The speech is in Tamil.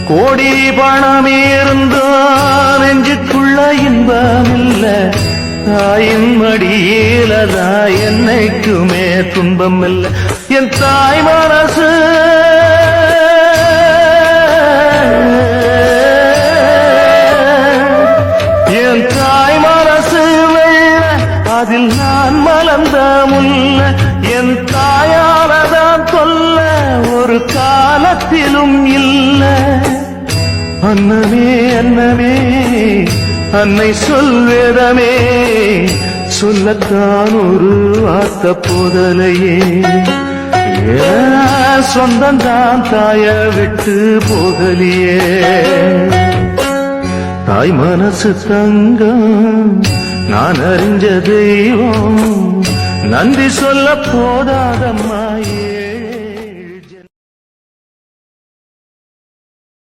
கோடி பணம் இருந்தா நெஞ்சுக்குள்ள இன்பமில்ல, தாயின் மடியிலதா என்னைக்குமே துன்பம் இல்ல. என் தாய் மனசு என் தாய் மனசு வெள்ள, அதில் நான் மலர்ந்த முல்ல. என் தாயாரதான் சொல்ல ஒரு காலத்திலும் இல்ல. அன்னமே அன்னமே அன்னை சொல்வேதமே, சொல்லத்தான் ஒரு வார்த்தை போதலையே. சொந்தந்தான் தாய விட்டு போகலியே. தாய் மனசு தங்கம் நான் அறிஞ்ச தெய்வம், நன்றி சொல்ல போதாதம்மா.